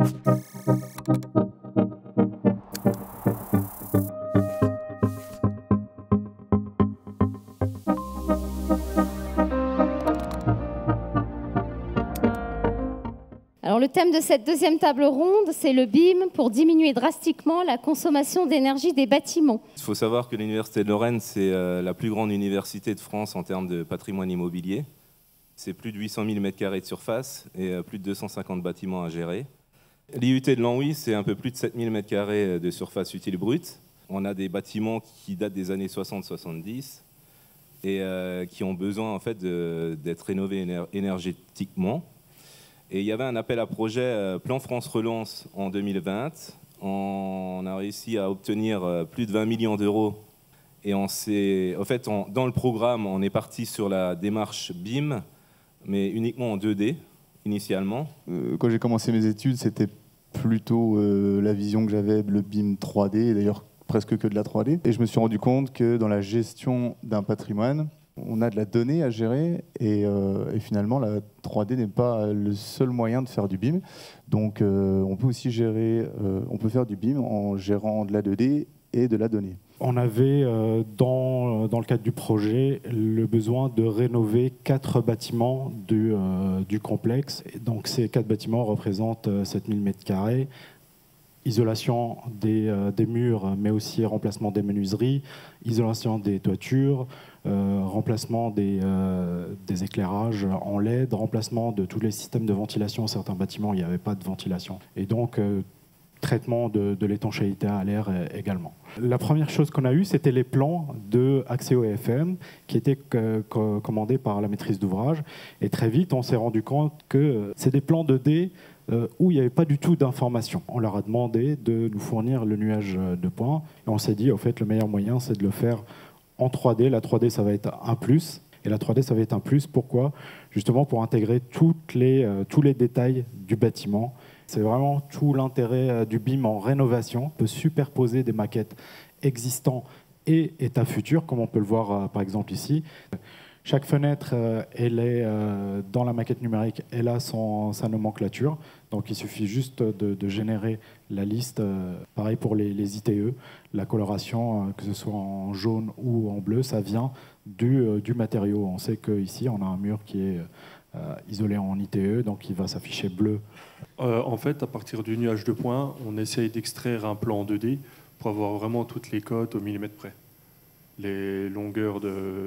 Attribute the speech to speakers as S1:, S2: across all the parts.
S1: Alors, le thème de cette deuxième table ronde, c'est le BIM pour diminuer drastiquement la consommation d'énergie des bâtiments.
S2: Il faut savoir que l'Université de Lorraine, c'est la plus grande université de France en termes de patrimoine immobilier. C'est plus de 800 000 m² de surface et plus de 250 bâtiments à gérer. L'IUT de Longwy, c'est un peu plus de 7 000 m² de surface utile brute. On a des bâtiments qui datent des années 60-70 et qui ont besoin en fait, d'être rénovés énergétiquement. Et il y avait un appel à projet Plan France Relance en 2020. On a réussi à obtenir plus de 20 millions d'euros. Et dans le programme, on est parti sur la démarche BIM, mais uniquement en 2D, initialement.
S3: Quand j'ai commencé mes études, c'était plutôt la vision que j'avais, le BIM 3D, et d'ailleurs presque que de la 3D. Et je me suis rendu compte que dans la gestion d'un patrimoine, on a de la donnée à gérer et finalement la 3D n'est pas le seul moyen de faire du BIM. Donc on peut aussi on peut faire du BIM en gérant de la 2D et de la donnée.
S4: On avait dans le cadre du projet le besoin de rénover 4 bâtiments du complexe. Et donc ces 4 bâtiments représentent 7000 m². Isolation des murs, mais aussi remplacement des menuiseries, isolation des toitures, remplacement des éclairages en LED, remplacement de tous les systèmes de ventilation. Certains bâtiments, il n'y avait pas de ventilation. Et donc, traitement de l'étanchéité à l'air également. La première chose qu'on a eue, c'était les plans de Axéo FM qui étaient commandés par la maîtrise d'ouvrage. Et très vite, on s'est rendu compte que c'est des plans 2D où il n'y avait pas du tout d'informations. On leur a demandé de nous fournir le nuage de points. Et on s'est dit, au fait, le meilleur moyen, c'est de le faire en 3D. La 3D, ça va être un plus. Et la 3D, ça va être un plus. Pourquoi? Justement pour intégrer tous les détails du bâtiment. C'est vraiment tout l'intérêt du BIM en rénovation. On peut superposer des maquettes existantes et états futurs, comme on peut le voir par exemple ici. Chaque fenêtre, dans la maquette numérique, elle a sa nomenclature. Donc il suffit juste de générer la liste. Pareil pour les ITE, la coloration, que ce soit en jaune ou en bleu, ça vient du matériau. On sait qu'ici, on a un mur qui est isolé en ITE, donc il va s'afficher bleu.
S5: En fait, à partir du nuage de points, on essaye d'extraire un plan 2D pour avoir vraiment toutes les cotes au millimètre près. Les longueurs,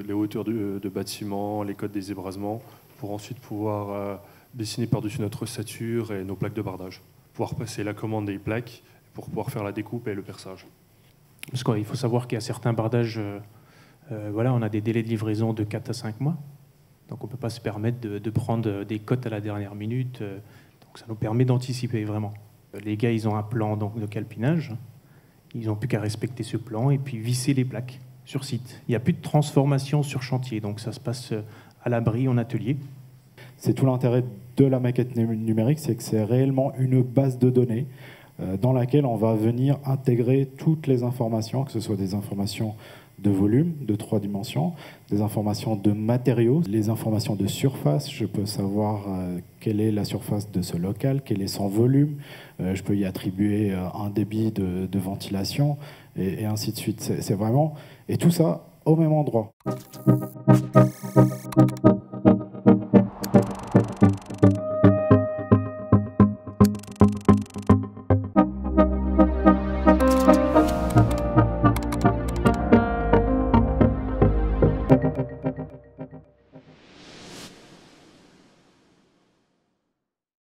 S5: les hauteurs de bâtiments, les cotes des ébrasements, pour ensuite pouvoir dessiner par-dessus notre ossature et nos plaques de bardage. Pouvoir passer la commande des plaques pour pouvoir faire la découpe et le perçage.
S6: Parce qu'il faut savoir qu'il y a certains bardages, on a des délais de livraison de 4 à 5 mois. Donc on ne peut pas se permettre de prendre des cotes à la dernière minute. Donc ça nous permet d'anticiper vraiment. Les gars, ils ont un plan donc, de calpinage. Ils n'ont plus qu'à respecter ce plan et puis visser les plaques sur site. Il n'y a plus de transformation sur chantier, donc ça se passe à l'abri, en atelier.
S4: C'est tout l'intérêt de la maquette numérique, c'est que c'est réellement une base de données dans laquelle on va venir intégrer toutes les informations, que ce soit des informations de volume, de 3 dimensions, des informations de matériaux, les informations de surface. Je peux savoir quelle est la surface de ce local, quel est son volume. Je peux y attribuer un débit de ventilation et ainsi de suite. C'est vraiment... Et tout ça au même endroit.